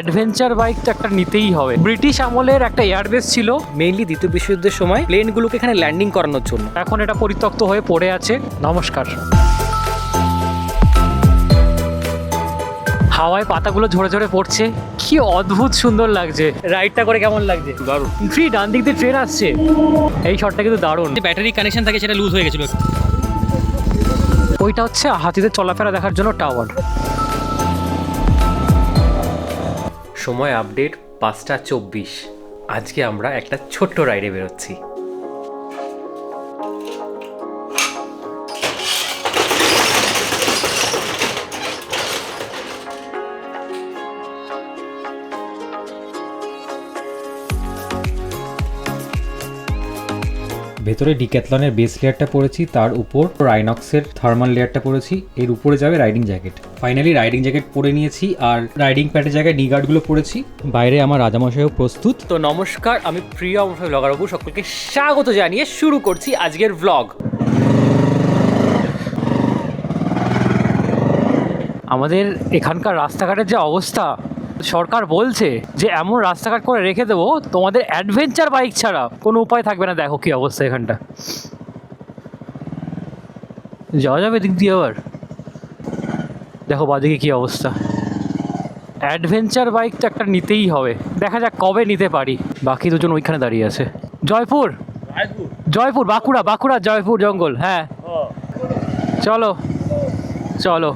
Adventure bike তো একটা নিতেই হবে। ব্রিটিশ আমলের একটা এয়ারবেস ছিল, মেইনলি দ্বিতীয় বিশ্বযুদ্ধের সময় প্লেনগুলোকে এখানে ল্যান্ডিং করানোর জন্য। এখন এটা পরিত্যক্ত হয়ে পড়ে আছে। নমস্কার। হাওয়ায় পাতাগুলো ঝরে ঝরে পড়ছে, কি অদ্ভুত সুন্দর লাগছে। রাইডটা করে কেমন লাগছে? দারুণ। ফ্রি ডান দিক দিয়ে ট্রেন আসছে, এই শটটা কিন্তু দারুণ। ব্যাটারি কানেকশন থাকে সেটা লুজ হয়ে গেছিল। ওইটা হচ্ছে হাতিদের চলাফেরা দেখার জন্য টাওয়ার। সময় আপডেট 5:24। আজকে আমরা একটা ছোট্ট রাইডে বেরোচ্ছি। ভেতরে ডিক্যাথলনের বেস লেয়ারটা পরেছি, তার উপর রাইনক্সের থার্মাল লেয়ারটা পরেছি, এর উপরে যাবে riding jacket. Finally riding jacket পরে নিয়েছি আর রাইডিং প্যাডের জায়গায় নি গার্ডগুলো পরেছি। বাইরে আমার রাজামশাইও প্রস্তুত। তো নমস্কার, আমি প্রিয় ব্লগার বাবু, সকলকে স্বাগত জানিয়ে শুরু করছি আজকের ব্লগ। আমাদের এখানকার রাস্তাঘাটের যে অবস্থা, সরকার বলছে যে এমন রাস্তাঘাট করে রেখে দেবো তোমাদের অ্যাডভেঞ্চার বাইক ছাড়া কোনো উপায় থাকবে না। দেখো কি অবস্থা এখানটা। যাওয়া যাবে দিক দিয়ে আবার? দেখো বাদিকে কি অবস্থা। অ্যাডভেঞ্চার বাইক তো একটা নিতেই হবে, দেখা যাক কবে নিতে পারি। বাকি দুজন ওইখানে দাঁড়িয়ে আছে। জয়পুর, জয়পুর, বাঁকুড়া জয়পুর জঙ্গল। হ্যাঁ চলো চলো।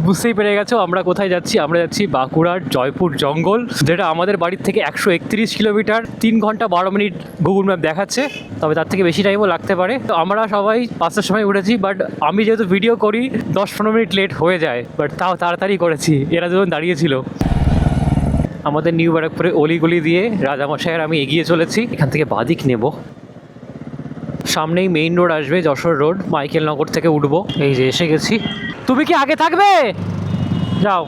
বুঝতেই পেরে গেছো আমরা কোথায় যাচ্ছি। আমরা যাচ্ছি বাঁকুড়ার জয়পুর জঙ্গল, যেটা আমাদের বাড়ির থেকে 131 কিলোমিটার, 3 ঘন্টা 12 মিনিট গুগল ম্যাপ দেখাচ্ছে। তবে তার থেকে বেশি টাইমও লাগতে পারে। তো আমরা সবাই 5টার সময় উঠেছি, বাট আমি যেহেতু ভিডিও করি 10-15 মিনিট লেট হয়ে যায়, বাট তাও তাড়াতাড়ি করেছি। এরা দুজন দাঁড়িয়েছিল। আমাদের নিউ ব্যারাকপুরে অলিগলি দিয়ে রাজামশাইয়ের আমি এগিয়ে চলেছি। এখান থেকে বাদিক নেব, সামনেই মেইন রোড আসবে, যশোর রোড। মাইকেল নগর থেকে উঠবো। এই যে এসে গেছি। তুমি কি আগে থাকবে? যাও,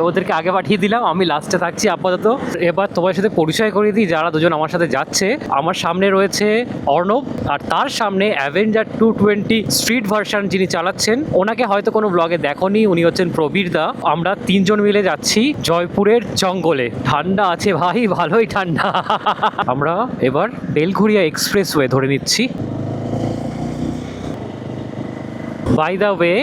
ওদেরকে আগে পাঠিয়ে দিলাম, আমি লাস্টে থাকছি আপাতত। এবার তোমার সাথে পরিচয় করিয়ে দিই যারা দুজন আমার সাথে যাচ্ছে। আমার সামনে রয়েছে অর্ণব, আর তার সামনে অ্যাভেঞ্জার 220 স্ট্রিট ভার্সন যিনি চালাচ্ছেন। ওনাকে হয়তো কোনো ব্লগে দেখোনি, উনি হচ্ছেন প্রবীর দা। আমরা 3 জন মিলে যাচ্ছি জয়পুরের জঙ্গলে। ঠান্ডা আছে ভাই, ভালোই ঠান্ডা। আমরা এবার বেলঘুরিয়া এক্সপ্রেসওয়ে ধরে নিচ্ছি। বাই দ্য ওয়ে,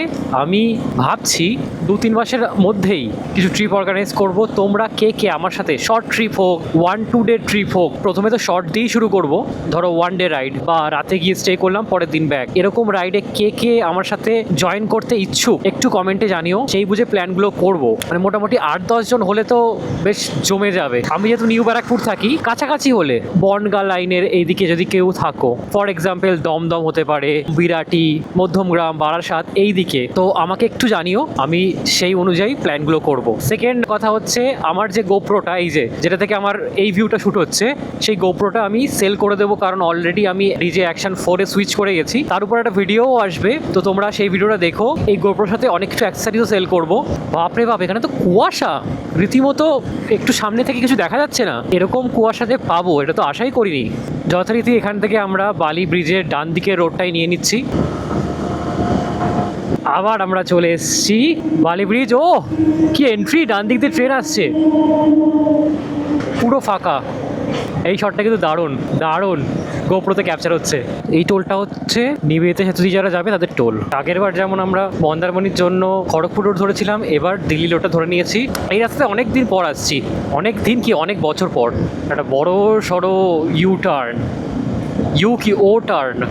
আমি ভাবছি 2-3 মাসের মধ্যেই কিছু ট্রিপ অর্গানাইজ করব। তোমরা কে কে আমার সাথে, শর্ট ট্রিপ হোক, 1-2 ডে ট্রিপ হোক, প্রথমে তো শর্ট দিয়েই শুরু করব, ধরো 1 ডে রাইড, বা রাতে গিয়ে স্টে করলাম পরের দিন ব্যাক, এরকম রাইডে কে কে আমার সাথে জয়েন করতে ইচ্ছুক একটু কমেন্টে জানিও। সেই বুঝে প্ল্যানগুলো করব। মানে মোটামুটি 8-10 জন হলে তো বেশ জমে যাবে। আমি যেহেতু নিউ ব্যারাকপুর থাকি, কাছাকাছি হলে বনগা লাইনের এইদিকে যদি কেউ থাকো, ফর এক্সাম্পল দমদম হতে পারে, বিরাটি, মধ্যমগ্রাম, বারাসাত, এই দিকে, তো আমাকে একটু জানিও, আমি সেই অনুযায়ী প্ল্যানগুলো করব। সেকেন্ড কথা হচ্ছে, আমার যে গোপ্রোটা, এই যেটা থেকে আমার এই ভিউটা শ্যুট হচ্ছে, সেই গোপ্রোটা আমি সেল করে দেবো, কারণ অলরেডি আমি ডিজে অ্যাকশন 4-এ সুইচ করে গেছি। তার উপর একটা ভিডিও আসবে, তো তোমরা সেই ভিডিওটা দেখো। এই গোপ্রোর সাথে অনেক কিছু অ্যাক্সেসরিজও সেল করবো। বাপরে বাপ, এখানে তো কুয়াশা রীতিমতো, একটু সামনে থেকে কিছু দেখা যাচ্ছে না। এরকম কুয়াশা যে পাবো এটা তো আশাই করিনি। যথারীতি এখান থেকে আমরা বালি ব্রিজের ডান দিকের রোডটাই নিয়ে নিচ্ছি। আবার আমরা চলে এসেছি বালি ব্রিজ। ও কি এন্ট্রি, ডান দিক দিয়ে ট্রেন আসছে, পুরো ফাঁকা। এই শটটা কিন্তু দারুণ দারুণ গোপ্রোতে ক্যাপচার হচ্ছে। এই টোলটা হচ্ছে নিবেতে সেতু যারা যাবে তাদের টোল। আগের বার যেমন আমরা মন্দারমণির জন্য খড়গপুর রোড ধরেছিলাম, এবার দিল্লি রোডটা ধরে নিয়েছি। এই রাস্তায় অনেক দিন পর আসছি, অনেক দিন কি অনেক বছর পর। একটা বড় সড়ো ইউ টার্ন, ও টার্ন।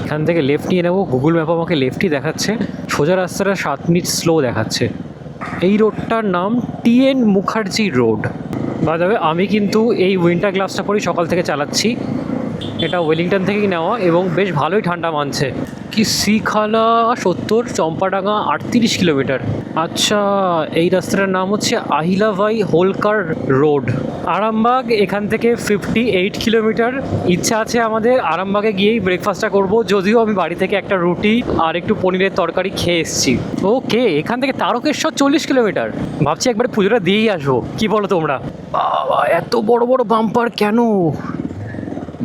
এখান থেকে লেফট নিয়ে নেবো। গুগল ম্যাপ আমাকে লেফটই দেখাচ্ছে, সোজা রাস্তাটা 7 মিনিট স্লো দেখাচ্ছে। এই রোডটার নাম TN Mukherjee road. By the way, আমি কিন্তু এই উইন্টার গ্লাভসটা পরেই সকাল থেকে চালাচ্ছি। এটা ওয়েলিংটন থেকেই নেওয়া এবং বেশ ভালোই ঠান্ডা মানছে। কি শিখালা 70, চম্পাডাঙ্গা 38 কিলোমিটার। আচ্ছা, এই রাস্তাটার নাম হচ্ছে আহিলাভাই হোলকার রোড। আরামবাগ এখান থেকে 58 কিলোমিটার। ইচ্ছা আছে আমাদের আরামবাগে গিয়েই ব্রেকফাস্টটা করব, যদিও আমি বাড়ি থেকে একটা রুটি আর একটু পনিরের তরকারি খেয়ে এসেছি। ওকে, এখান থেকে তারকেশ্বর 40 কিলোমিটার। ভাবছি একবার পুজোটা দিয়েই আসবো, কি বলো তোমরা? বাবা, এত বড় বড় বাম্পার কেন?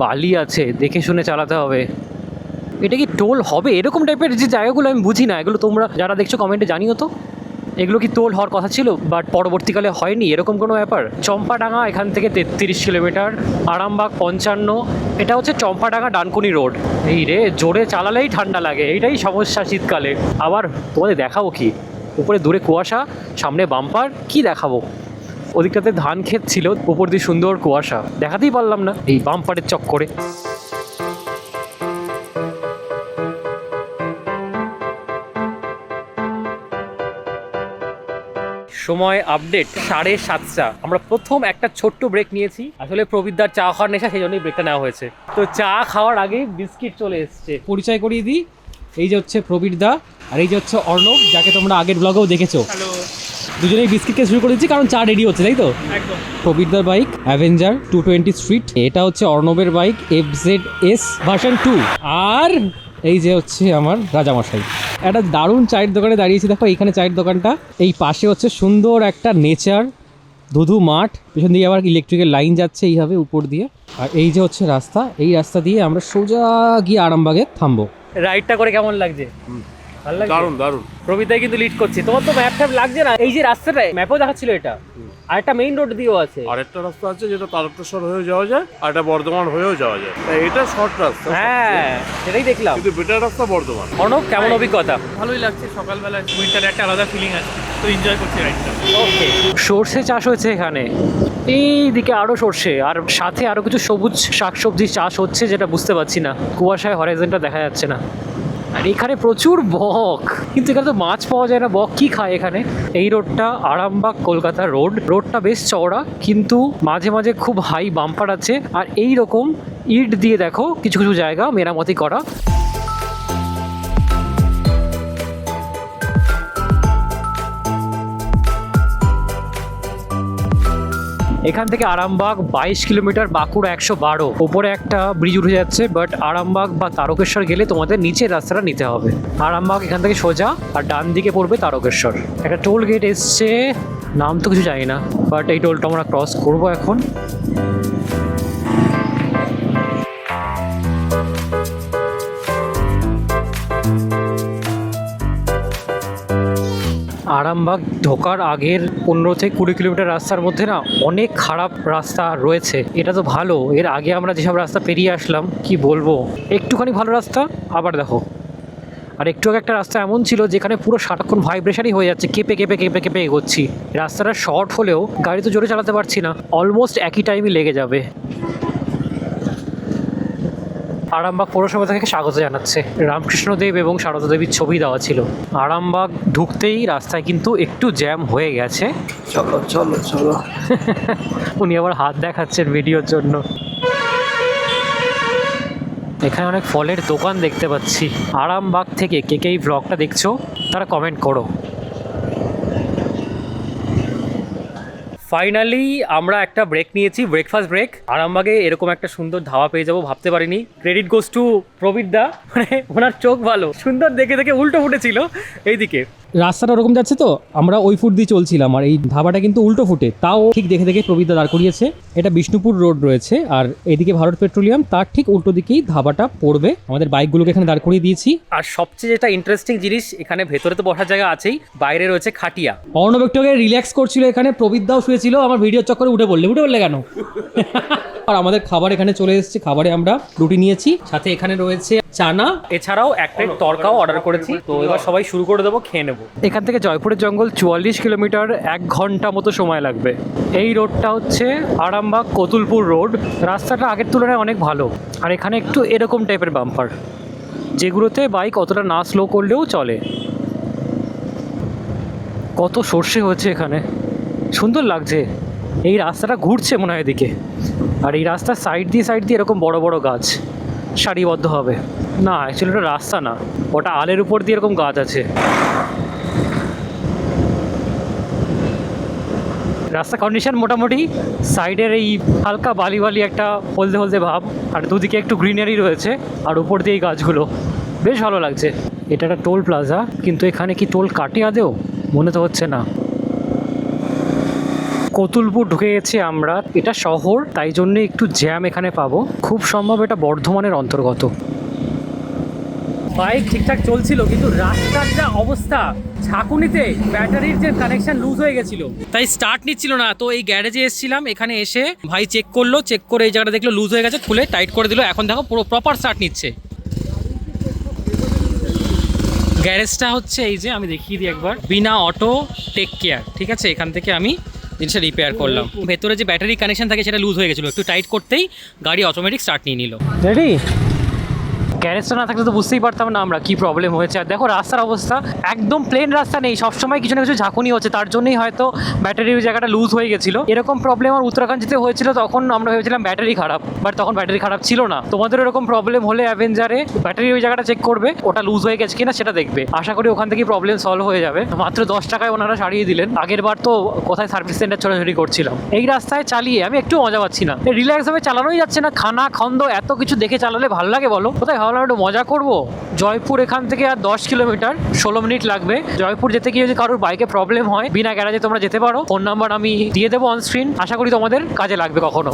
বালি আছে, দেখে শুনে চালাতে হবে। এটা কি টোল হবে? এরকম টাইপের যে জায়গাগুলো আমি বুঝি না, এগুলো তোমরা যারা দেখছো কমেন্টে জানিও তো। এগুলো কি টোল হওয়ার কথা ছিল, বাট পরবর্তীকালে হয়নি এরকম কোনো ব্যাপার। চম্পাডাঙ্গা এখান থেকে 33 কিলোমিটার, আরামবাগ 55। এটা হচ্ছে চম্পাডাঙ্গা ডানকুনি রোড। এই রে, জোরে চালালেই ঠান্ডা লাগে, এইটাই সমস্যা শীতকালে। আবার তোমাদের দেখাবো কি, উপরে দূরে কুয়াশা, সামনে বাম্পার, কি দেখাবো। ওদিকটাতে ধান ক্ষেত ছিল, উপর দিয়ে সুন্দর কুয়াশা, দেখাতেই পারলাম না এই বাম্পারের চক্করে। সময় আপডেট 7:30। আমরা প্রথম একটা ছোট্ট ব্রেক নিয়েছি, আসলে প্রবীরদার চা খাওয়ার নেশা, সেই জন্যই ব্রেকটা নেওয়া হয়েছে। তো চা খাওয়ার আগে বিস্কিট চলে এসছে। পরিচয় করিয়ে দিই, এই যে হচ্ছে প্রবীরদা আর এই যে হচ্ছে অর্ণব, যাকে তোমরা আগের ব্লগেও দেখেছো। হ্যালো। দুজনেই বিস্কিটকে শুরু করে দিচ্ছি কারণ চা রেডি হচ্ছে, তাই তো? একদম। প্রবীরদার বাইক অ্যাভেঞ্জার 220 স্ট্রিট, এটা হচ্ছে অর্ণবের বাইক FZS ভার্সন 2, আর এই যে হচ্ছে আমার রাজামশাই। একটা দারুণ চায়ের দোকানে দাঁড়িয়েছি, দেখো এইখানে চায়ের দোকানটা, এই পাশে হচ্ছে সুন্দর একটা নেচার, ধুধু মাঠ, পেছন দিকে আবার ইলেকট্রিকের লাইন যাচ্ছে এইভাবে উপর দিয়ে, আর এই যে হচ্ছে রাস্তা, এই রাস্তা দিয়ে আমরা সোজা গিয়ে আরামবাগে থামবো। রাইডটা করে কেমন লাগছে? ভালো লাগছে? দারুণ দারুণ। প্রবীরদাই কিন্তু লিড করছে। তোমার তো ম্যাপ ট্যাপ লাগছে না, এই যে রাস্তাটায় ম্যাপও দেখাচ্ছিল এটা, আর একটা মেইন রোড দিয়েও আছে। আরেকটা রাস্তা আছে যেটা তারকেশ্বর হয়েও যাওয়া যায়, আর এটা বর্ধমান হয়েও যাওয়া যায়। তাই এটা শর্ট রাস্তা, হ্যাঁ সেটাই দেখলাম। কিন্তু বেটার রাস্তা বর্ধমান। অর্ণব, কেমন অভিজ্ঞতা? ভালোই লাগছে, সকালবেলা উইন্টারে একটা আলাদা ফিলিং আছে, তো এনজয় করছি রাইডটা। ওকে। সর্ষে চাষ হয়েছে এখানে, এই দিকে আরো সর্ষে, আর সাথে আরো কিছু সবুজ শাকসবজি চাষ হচ্ছে, যেটা বুঝতে পারছি না, কুয়াশায় হরাইজনটা দেখা যাচ্ছে না। আর এখানে প্রচুর বক, কিন্তু এখানে তো মাছ পাওয়া যায় না, বক কি খায় এখানে? এই রোডটা আরামবাগ কলকাতা রোড। রোডটা বেশ চওড়া, কিন্তু মাঝে মাঝে খুব হাই বাম্পার আছে, আর এই রকম ইট দিয়ে দেখো কিছু কিছু জায়গা মেরামতি করা। এখান থেকে আরামবাগ 22 কিলোমিটার, বাঁকুড়া 112। ওপরে একটা ব্রিজ উঠে যাচ্ছে, বাট আরামবাগ বা তারকেশ্বর গেলে তোমাদের নিচের রাস্তাটা নিতে হবে। আরামবাগ এখান থেকে সোজা, আর ডান দিকে পড়বে তারকেশ্বর। একটা টোল গেট এসছে, নাম তো কিছু জানি না, বাট এই টোলটা আমরা ক্রস করবো এখন। আরামবাগ ঢোকার আগের 15 থেকে 20 কিলোমিটার রাস্তার মধ্যে না অনেক খারাপ রাস্তা রয়েছে। এটা তো ভালো, এর আগে আমরা যেসব রাস্তা পেরিয়ে আসলাম, কি বলবো, একটুখানি ভালো রাস্তা, আবার দেখো। আর একটু আগে একটা রাস্তা এমন ছিল যেখানে পুরো সারাক্ষণ ভাইব্রেশনই হয়ে যাচ্ছে, কেঁপে কেঁপে কেঁপে কেঁপে এগোচ্ছি। রাস্তাটা শর্ট হলেও গাড়ি তো জোরে চালাতে পারছি না, অলমোস্ট একই টাইমই লেগে যাবে। আরামবাগ পৌরসভা থেকে স্বাগত জানাচ্ছে, রামকৃষ্ণদেব এবং সারদা দেবীর ছবি দেওয়া ছিল। আরামবাগ ঢুকতেই রাস্তায় কিন্তু একটু জ্যাম হয়ে গেছে। চলো চলো চলো। উনি আবার হাত দেখাচ্ছেন ভিডিওর জন্য। এখানে অনেক ফলের দোকান দেখতে পাচ্ছি। আরামবাগ থেকে কে কে এই ব্লগটা দেখছো তারা কমেন্ট করো। ফাইনালি আমরা একটা ব্রেক নিয়েছি, ব্রেকফাস্ট ব্রেক। আরামবাগে এরকম একটা সুন্দর ধাবা পেয়ে যাবো ভাবতে পারিনি। ক্রেডিট গোস টু প্রবীরদা, মানে ওনার চোখ ভালো, সুন্দর দেখে দেখে উল্টো ফুটেছিল এইদিকে। রাস্তাটা ওরকম যাচ্ছে তো আমরা ওই ফুট দিয়ে চলছিলাম, আর এই ধাবাটা কিন্তু উল্টো ফুটে, তাও ঠিক দেখে দেখে প্রবীরদা দাঁড় করিয়েছে। এটা বিষ্ণুপুর রোড রয়েছে, আর এদিকে ভারত পেট্রোলিয়াম, তার ঠিক উল্টো দিকেই ধাবাটা পড়বে। আমাদের বাইকগুলোকে এখানে দাঁড় করিয়ে দিয়েছি। আর সবচেয়ে যেটা ইন্টারেস্টিং জিনিস, এখানে ভেতরে তো বসার জায়গা আছেই, বাইরে রয়েছে খাটিয়া। অর্ণব একটু আগে রিল্যাক্স করছিল এখানে, প্রবীরদাও শুয়েছিল, আমার ভিডিওর চক্করে উঠে বললে কেন? আর আমাদের খাবার এখানে চলে এসেছে, খাবারে আমরা রুটি নিয়েছি, সাথে এখানে রয়েছে চানা, এছাড়াও এক প্লেট তরকাও অর্ডার করেছি। তো এবার সবাই শুরু করে দেবো, খেয়ে নেবো। এখান থেকে জয়পুরের জঙ্গল 44 কিলোমিটার, 1 ঘন্টা মতো সময় লাগবে। এই রোডটা হচ্ছে আরামবাগ কতুলপুর রোড। রাস্তাটা আগের তুলনায় অনেক ভালো, আর এখানে একটু এরকম টাইপের বাম্পার, যেগুলোতে বাইক অতটা না স্লো করলেও চলে। কত সর্ষে হচ্ছে এখানে, সুন্দর লাগছে। এই রাস্তাটা ঘুরছে মনে হয় এদিকে, আর এই রাস্তার সাইড দিয়ে এরকম বড় বড় গাছ সারিবদ্ধ হবে। না অ্যাকচুয়ালি ওটা রাস্তা না, ওটা আলের উপর দিয়ে এরকম গাছ আছে। রাস্তা কন্ডিশন মোটামুটি, সাইডের এই হালকা বালি বালি একটা হলদে হলদে ভাব, আর দুদিকে একটু গ্রিনারি রয়েছে, আর উপর দিয়ে এই গাছগুলো, বেশ ভালো লাগছে। এটা একটা টোল প্লাজা, কিন্তু এখানে কি টোল কাটে আদেও মনে তো হচ্ছে না। কতুলপুর ঢুকে গেছি আমরা, এটা শহর, তাই জন্য একটু জ্যাম এখানে পাবো। খুব সম্ভব এটা বর্ধমানের অন্তর্গত। বাইক ঠিকঠাক চলছিল, কিন্তু রাস্তার যা অবস্থা, ঝাঁকুনিতে ব্যাটারির যে কানেকশন লুজ হয়ে গেছিল, তাই স্টার্ট নিচ্ছিল না। তো এই গ্যারেজে এসেছিলাম, এখানে এসে ভাই চেক করলো, চেক করে এই জায়গাটা দেখলো লুজ হয়ে গেছে, খুলে টাইট করে দিল। এখন দেখো পুরো প্রপার স্টার্ট নিচ্ছে। গ্যারেজটা হচ্ছে এই যে, আমি দেখিয়ে দিই একবার, বিনা অটো টেক কেয়ার, ঠিক আছে? এখান থেকে আমি জিনিসটা রিপেয়ার করলাম। ভেতরে যে ব্যাটারি কানেকশন থাকে সেটা লুজ হয়ে গেছিলো, একটু টাইট করতেই গাড়ি অটোমেটিক স্টার্ট নিয়ে নিল। রেডি? গ্যারেজটা না থাকলে তো বুঝতেই পারতাম না আমরা কি প্রবলেম হয়েছে। আর দেখো রাস্তার অবস্থা, একদম প্লেন রাস্তা নেই, সবসময় কিছু না কিছু ঝাঁকুনি হচ্ছে, তার জন্যই হয়তো ব্যাটারির জায়গাটা লুজ হয়ে গেছিলো। এরকম প্রবলেম আমার উত্তরাখণ্ড যেতে হয়েছিল, তখন আমরা ভেবেছিলাম ব্যাটারি খারাপ, বাট তখন ব্যাটারি খারাপ ছিল না। তোমাদের এরকম প্রবলেম হলে অ্যাভেঞ্জারে ব্যাটারির ওই জায়গাটা চেক করবে, ওটা লুজ হয়ে গেছে কিনা সেটা দেখবে। আশা করি ওখান থেকেই প্রবলেম সলভ হয়ে যাবে। মাত্র 10 টাকায় ওনারা সারিয়ে দিলেন। আগের বার তো কোথায় সার্ভিস সেন্টার ছোটাছুটি করছিলাম। এই রাস্তায় চালিয়ে আমি একটু মজা পাচ্ছি না, রিল্যাক্স ভাবে চালানোই যাচ্ছে না। খানা খন্দ এত কিছু দেখে চালালে ভালো লাগে বলো? কোথায় ভাবলাম একটু মজা করবো। জয়পুর এখান থেকে আর 10 কিলোমিটার, 16 মিনিট লাগবে। জয়পুর যেতে গিয়ে যদি কারোর বাইকে প্রবলেম হয়, বিনা গ্যারাজে তোমরা যেতে পারো। ফোন নাম্বার আমি দিয়ে দেবো অন স্ক্রিন, আশা করি তোমাদের কাজে লাগবে কখনো।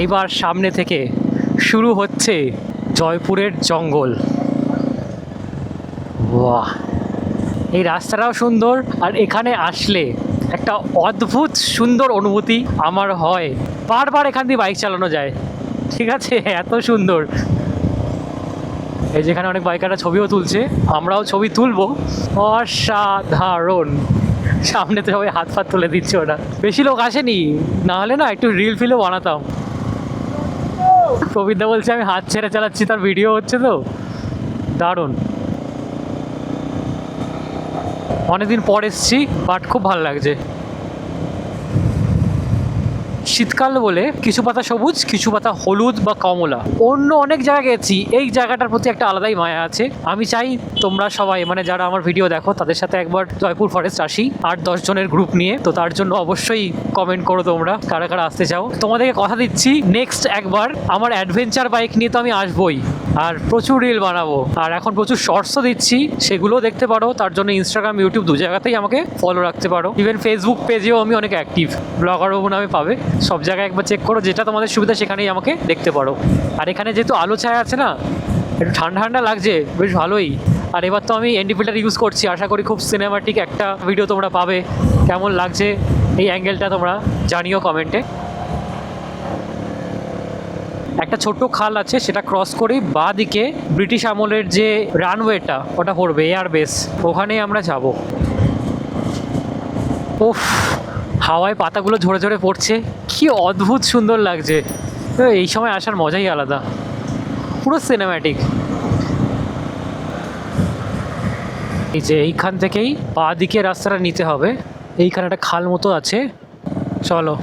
এইবার সামনে থেকে শুরু হচ্ছে জয়পুরের জঙ্গল। বাহ, এই রাস্তাটাও সুন্দর, আর এখানে আসলে একটা অদ্ভুত সুন্দর অনুভূতি আমার হয়। বারবার এখান দিয়ে বাইক চালানো যায়, ঠিক আছে? এত সুন্দর। এই যেখানে অনেক বাইকাররা ছবিও তুলছে, আমরাও ছবি তুলবো। অসাধারণ। সামনে তো সবাই হাত ফাত তুলে দিচ্ছে, ওটা বেশি লোক আসেনি, না হলে না একটু রিল ফিলও বানাতাম। প্রবীরদা বলছে আমি হাত ছেড়ে চালাচ্ছি, তার ভিডিও হচ্ছে তো। দারুণ। অনেকদিন পর এসছি, বাট খুব ভালো লাগছে। শীতকাল বলে কিছু পাতা সবুজ, কিছু পাতা হলুদ বা কমলা। অন্য অনেক জায়গায় গেছি, এই জায়গাটার প্রতি একটা আলাদাই মায়া আছে। আমি চাই তোমরা সবাই, মানে যারা আমার ভিডিও দেখো, তাদের সাথে একবার জয়পুর ফরেস্ট আসি, 8-10 জনের গ্রুপ নিয়ে। তো তার জন্য অবশ্যই কমেন্ট করো তোমরা কারা কারা আসতে চাও। তোমাদেরকে কথা দিচ্ছি, নেক্সট একবার আমার অ্যাডভেঞ্চার বাইক নিয়ে তো আমি আসবোই, আর প্রচুর রিল বানাবো। আর এখন প্রচুর শর্টসও দিচ্ছি, সেগুলোও দেখতে পারো। তার জন্য ইনস্টাগ্রাম, ইউটিউব 2 জায়গাতেই আমাকে ফলো রাখতে পারো। ইভেন ফেসবুক পেজেও আমি অনেক অ্যাক্টিভ, ব্লগার বাবু নামে পাবে। সব জায়গায় একবার চেক করো, যেটা তোমাদের সুবিধা সেখানেই আমাকে দেখতে পারো। আর এখানে যেহেতু আলো ছায়া আছে না, একটু ঠান্ডা ঠান্ডা লাগছে, বেশ ভালোই। আর এবার তো আমি এনডি ফিল্টার ইউজ করছি, আশা করি খুব সিনেমাটিক একটা ভিডিও তোমরা পাবে। কেমন লাগছে এই অ্যাঙ্গেলটা তোমরা জানিও কমেন্টে। একটা ছোট্ট খাল আছে, সেটা ক্রস করেই বাঁ দিকে ব্রিটিশ আমলের যে রানওয়েটা ওটা পড়বে, এয়ারবেস, ওখানেই আমরা যাব। উফ, হাওয়ায় পাতাগুলো ঝরে ঝরে পড়ছে, কি অদ্ভুত সুন্দর লাগছে। এই সময় আসার মজাই আলাদা, পুরো সিনেম্যাটিক। এই যে এইখান থেকেই বাঁ দিকে রাস্তাটা নিতে হবে, এইখানে একটা খাল মতো আছে। চলো,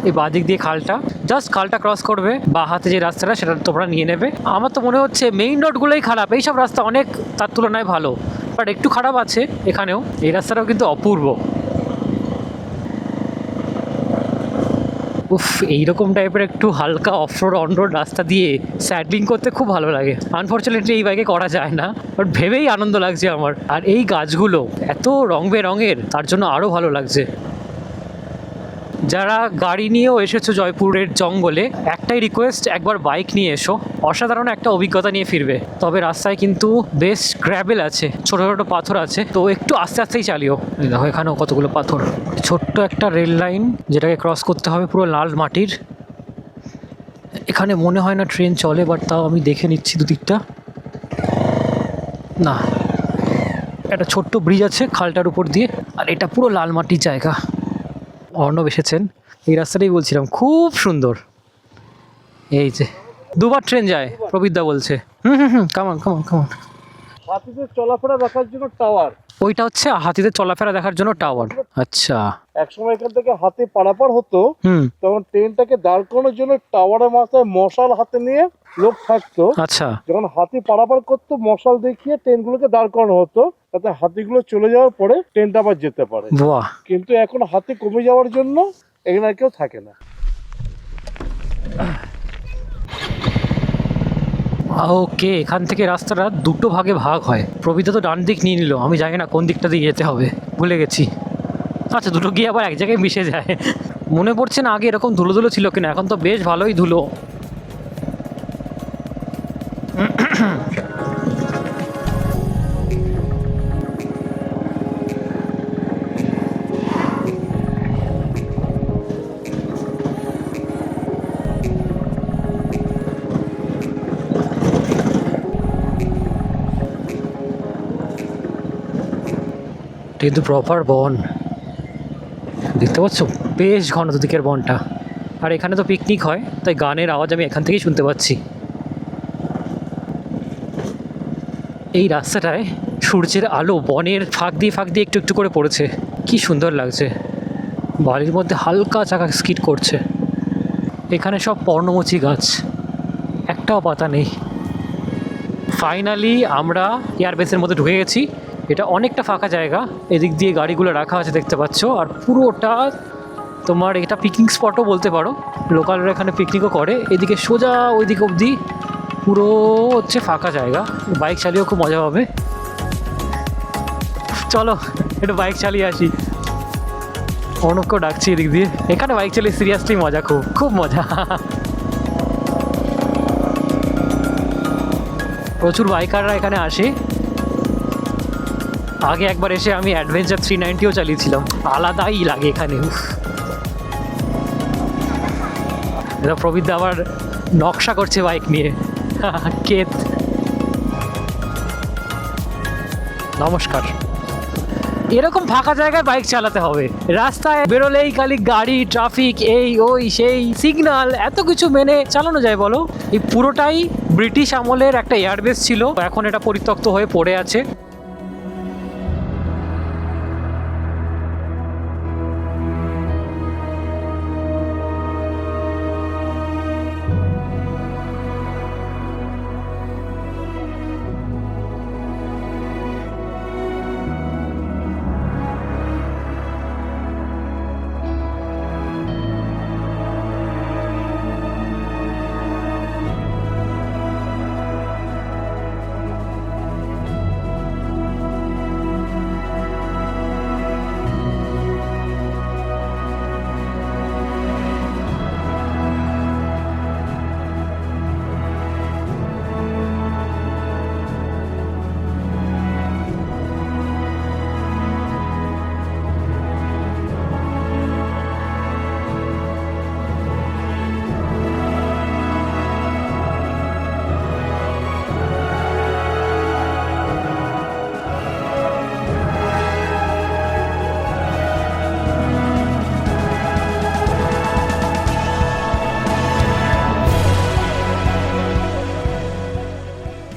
এই বাঁ দিক দিয়ে খালটা, জাস্ট খালটা ক্রস করবে, বাঁ হাতে যে রাস্তাটা সেটা তোমরা নিয়ে নেবে। আমার তো মনে হচ্ছে মেইন রোডগুলোই খারাপ, এইসব রাস্তা অনেক তার তুলনায় ভালো, বাট একটু খারাপ আছে এখানেও। এই রাস্তাটাও কিন্তু অপূর্ব। উফ, এইরকম টাইপের একটু হালকা অফরোড অনরোড রাস্তা দিয়ে স্যাডলিং করতে খুব ভালো লাগে। আনফর্চুনেটলি এই বাইকে করা যায় না, বাট ভেবেই আনন্দ লাগছে আমার। আর এই গাছগুলো এত রং বেরঙের, তার জন্য আরও ভালো লাগছে। যারা গাড়ি নিয়েও এসেছো জয়পুরের জঙ্গলে, একটাই রিকোয়েস্ট, একবার বাইক নিয়ে এসো, অসাধারণ একটা অভিজ্ঞতা নিয়ে ফিরবে। তবে রাস্তায় কিন্তু বেশ গ্র্যাবেল আছে, ছোট ছোট পাথর আছে, তো একটু আস্তে আস্তেই চালিও। দেখো এখানেও কতগুলো পাথর। ছোট্ট একটা রেল লাইন যেটাকে ক্রস করতে হবে, পুরো লাল মাটির। এখানে মনে হয় না ট্রেন চলে, বাট তাও আমি দেখে নিচ্ছি দুদিকটা। না, একটা ছোট্ট ব্রিজ আছে খালটার উপর দিয়ে, আর এটা পুরো লাল মাটির জায়গা। অর্ণব এসেছেন, এই রাস্তাটাই বলছিলাম, খুব সুন্দর। এই যে 2বার ট্রেন যায়, প্রবীরদা বলছে। কামান কামান কামান। হাতিদের চলাফেরা দেখার জন্য টাওয়ার, ওইটা হচ্ছে হাতিদের চলাফেরা দেখার জন্য টাওয়ার। আচ্ছা, একসময় এখান থেকে হাতি পারাপার হতো, হুম, তখন ট্রেনটাকে দাঁড় করানোর জন্য টাওয়ারের মাথায় মশাল হাতে নিয়ে লোক থাকতো। আচ্ছা, যখন হাতি পারাপার করতো, মশাল দেখিয়ে ট্রেনগুলোকে দাঁড় করানো হতো, যাতে হাতিগুলো চলে যাওয়ার পরে ট্রেনটা আবার যেতে পারে। বাহ। কিন্তু এখন হাতি কমে যাওয়ার জন্য এখানে আর কেউ থাকে না। ওকে, এখান থেকে রাস্তাটা দুটো ভাগে ভাগ হয়। প্রবিতা তো ডান দিক নিয়ে নিল, আমি জানি না কোন দিকটা দিয়ে যেতে হবে, ভুলে গেছি। আচ্ছা, দুটো গিয়ে আবার এক জায়গায় মিশে যায়। মনে পড়ছে না আগে এরকম ধুলো ধুলো ছিল কিনা, এখন তো বেশ ভালোই ধুলো। কিন্তু প্রপার বন দেখতে পাচ্ছ, বেশ ঘন দুদিকের বনটা। আর এখানে তো পিকনিক হয়, তাই গানের আওয়াজ আমি এখান থেকেই শুনতে পাচ্ছি। এই রাস্তাটায় সূর্যের আলো বনের ফাঁক দিয়ে একটু একটু করে পড়েছে, কি সুন্দর লাগছে। বালির মধ্যে হালকা চাকা স্কিড করছে। এখানে সব পর্ণমোচী গাছ, একটাও পাতা নেই। ফাইনালি আমরা এয়ারবেসের মধ্যে ঢুকে গেছি। এটা অনেকটা ফাঁকা জায়গা, এদিক দিয়ে গাড়িগুলো রাখা আছে দেখতে পাচ্ছ। আর পুরোটা তোমার এটা পিকনিক স্পটও বলতে পারো, লোকালরা এখানে পিকনিকও করে। এদিকে সোজা ওইদিক অবধি পুরো হচ্ছে ফাঁকা জায়গা, বাইক চালিয়েও খুব মজা হবে। চলো একটু বাইক চালিয়ে আসি। অনেককেও ডাকছি এদিক দিয়ে, এখানে বাইক চালিয়ে সিরিয়াসলি মজা, খুব খুব মজা। প্রচুর বাইকাররা এখানে আসে। আগে একবার এসে আমি অ্যাডভেঞ্চার 390ও চালিয়েছিলাম, আলাদাই লাগে এখানে। এটা প্রবীরদা আবার নকশা করছে বাইক নিয়ে। কেত নমস্কার। এরকম ফাঁকা জায়গায় বাইক চালাতে হবে, রাস্তায় বেরোলেই খালি গাড়ি, ট্রাফিক, এই ওই সেই সিগন্যাল, এত কিছু মেনে চালানো যায় বলো? এই পুরোটাই ব্রিটিশ আমলের একটা এয়ারবেস ছিল, এখন এটা পরিত্যক্ত হয়ে পড়ে আছে।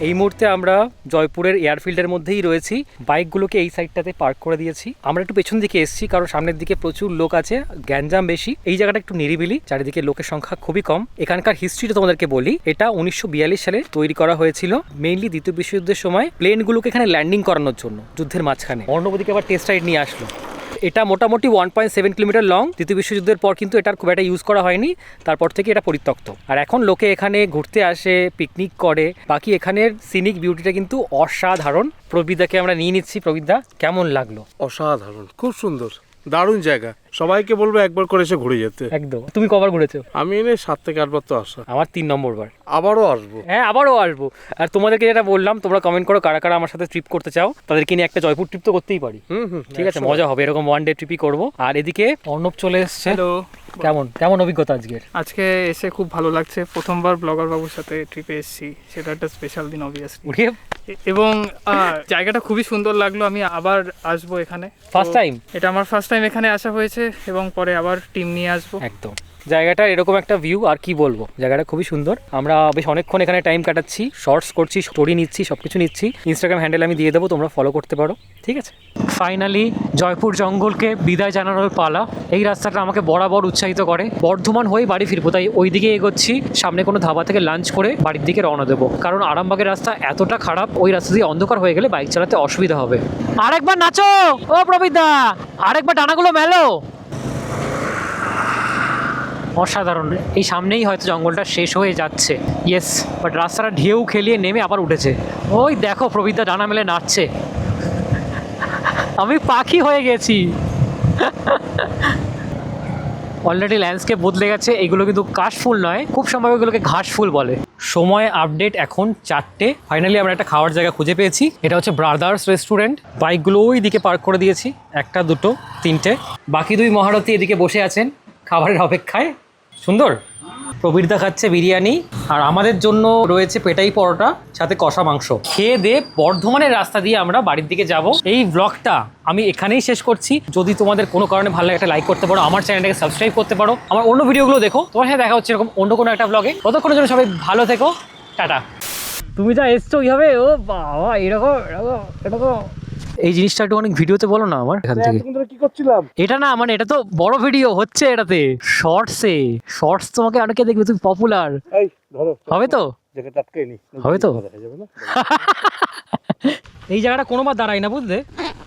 এই মুহূর্তে আমরা জয়পুরের এয়ারফিল্ডের মধ্যেই রয়েছি। বাইকগুলোকে এই সাইডটাতে পার্ক করে দিয়েছি। আমরা একটু পেছন দিকে এসেছি কারণ সামনের দিকে প্রচুর লোক আছে, গ্যাঞ্জাম বেশি। এই জায়গাটা একটু নিরিবিলি, চারিদিকে লোকের সংখ্যা খুবই কম। এখানকার হিস্ট্রিটা তোমাদেরকে বলি, এটা 1942 সালে তৈরি করা হয়েছিল, মেইনলি দ্বিতীয় বিশ্বযুদ্ধের সময় প্লেনগুলোকে এখানে ল্যান্ডিং করানোর জন্য, যুদ্ধের মাঝখানে। অন্যদিকে আবার টেস্ট রাইড নিয়ে আসলো। এটা মোটামুটি 1.7 কিলোমিটার লং। দ্বিতীয় বিশ্বযুদ্ধের পর কিন্তু এটার খুব একটা ইউজ করা হয়নি, তারপর থেকে এটা পরিত্যক্ত। আর এখন লোকে এখানে ঘুরতে আসে, পিকনিক করে। বাকি এখানের সিনিক বিউটিটা কিন্তু অসাধারণ। প্রবিদাকে আমরা নিয়ে নিচ্ছি। প্রবিদা, কেমন লাগলো? অসাধারণ, খুব সুন্দর, দারুণ জায়গা। সবাইকে বলবো একবার করে এসে ঘুরে যেতে। একদম। তুমি কবার ঘুরেছো? আমি এনে 7 থেকে 8 বার তো আসা। আমার 3 নম্বর বার। আবারও আসবো। হ্যাঁ, আবারও আসবো। আর তোমাদেরকে যেটা বললাম, তোমরা কমেন্ট করো কারা কারা আমার সাথে ট্রিপ করতে চাও, তাদেরকে নিয়ে একটা জয়পুর ট্রিপ তো করতেই পারি। ঠিক আছে, মজা হবে, এরকম ওয়ান ডে ট্রিপই করবো। আর এদিকে অর্ণব চলে এসছে। হ্যালো, কেমন অভিজ্ঞতা আজকের? আজকে এসে খুব ভালো লাগছে। প্রথমবার ব্লগার বাবুর সাথে ট্রিপে এসেছি, সেটা একটা স্পেশাল দিন অবভিয়াসলি। এবং জায়গাটা খুবই সুন্দর লাগলো। আমি আবার আসবো এখানে। First time? এটা আমার ফার্স্ট টাইম এখানে আসা হয়েছে, এবং পরে আবার টিম নিয়ে আসবো। একদম। জায়গাটা এরকম একটা ভিউ, আর কি বলবো, জায়গাটা খুবই সুন্দর। আমরা বেশ অনেকক্ষণ এখানে টাইম কাটাচ্ছি, শর্টস করছি, স্টোরি নিচ্ছি, সবকিছু নিচ্ছি। ইনস্টাগ্রাম হ্যান্ডেল আমি দিয়ে দেবো, তোমরা ফলো করতে পারো। ঠিক আছে, ফাইনালি জয়পুর জঙ্গলকে বিদায় জানানোর পালা। এই রাস্তাটা আমাকে বরাবর উৎসাহিত করে। বর্ধমান হয়ে বাড়ি ফিরবো, তাই ওই দিকে এগোচ্ছি। সামনে কোনো ধাবা থেকে লাঞ্চ করে বাড়ির দিকে রওনা দেবো, কারণ আরামবাগের রাস্তা এতটা খারাপ, ওই রাস্তা দিয়ে অন্ধকার হয়ে গেলে বাইক চালাতে অসুবিধা হবে। আরেকবার নাচো ও প্রবিদা, আরেকবার ডানাগুলো মেলো। অসাধারণ। এই সামনেই হয়তো জঙ্গলটা শেষ হয়ে যাচ্ছে। ইয়েস, বাট রাস্তাটা ঢেউ খেলিয়ে নেমে আবার উঠেছে। ওই দেখো প্রবীরদা ডানা মেলে নাচছে। আমি পাখি হয়ে গেছি। অলরেডি ল্যান্ডস্কেপ বদলে গেছে। এগুলো কিন্তু কাশফুল নয়, খুব সম্ভব এগুলোকে ঘাসফুল বলে। সময় আপডেট এখন 4টে। ফাইনালি আমরা একটা খাওয়ার জায়গা খুঁজে পেয়েছি। এটা হচ্ছে ব্রাদার্স রেস্টুরেন্ট। বাইকগুলো ওই দিকে পার্ক করে দিয়েছি, 1, 2, 3টে। বাকি 2 মহারথী এদিকে বসে আছেন খাবারের অপেক্ষায়। সুন্দর। প্রবীরদা খাচ্ছে বিরিয়ানি, আর আমাদের জন্য রয়েছে পেটাই পরোটা সাথে কষা মাংস। খেয়ে দিয়ে বর্ধমানের রাস্তা দিয়ে আমরা বাড়ির দিকে যাব। এই ব্লগটা আমি এখানেই শেষ করছি। যদি তোমাদের কোনো কারণে ভালো লাগে একটা লাইক করতে পারো, আমার চ্যানেলটাকে সাবস্ক্রাইব করতে পারো, আমার অন্য ভিডিওগুলো দেখো। তোমার সাথে দেখা হচ্ছে এরকম অন্য কোনো একটা ব্লগে। ততক্ষণের জন্য সবাই ভালো থেকো, টাটা। তুমি যা এসছো ওইভাবে, ও বাবা এরকম এরকম এরকম। এই জিনিসটা একটু অনেক ভিডিওতে বলো না আমার এখান থেকে। এতক্ষণ ধরে কি করছিলাম? এটা না মানে এটা তো বড় ভিডিও হচ্ছে, এটাতে শর্টস তোমাকে অনেকে দেখবে, তুমি পপুলার এই ধরো, হবে তো? জায়গাটা আটকে নি, হবে তো? দেখা যাবে না। এই জায়গাটা কোনোবার দাঁড়াই না, বুঝলে?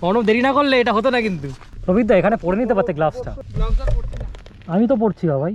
কোনো দেরি না করলে এটা হতো না কিন্তু। প্রবীরদা এখানে পরে নিতে পারতে গ্লাভসটা। আমি তো পড়ছি ভাই।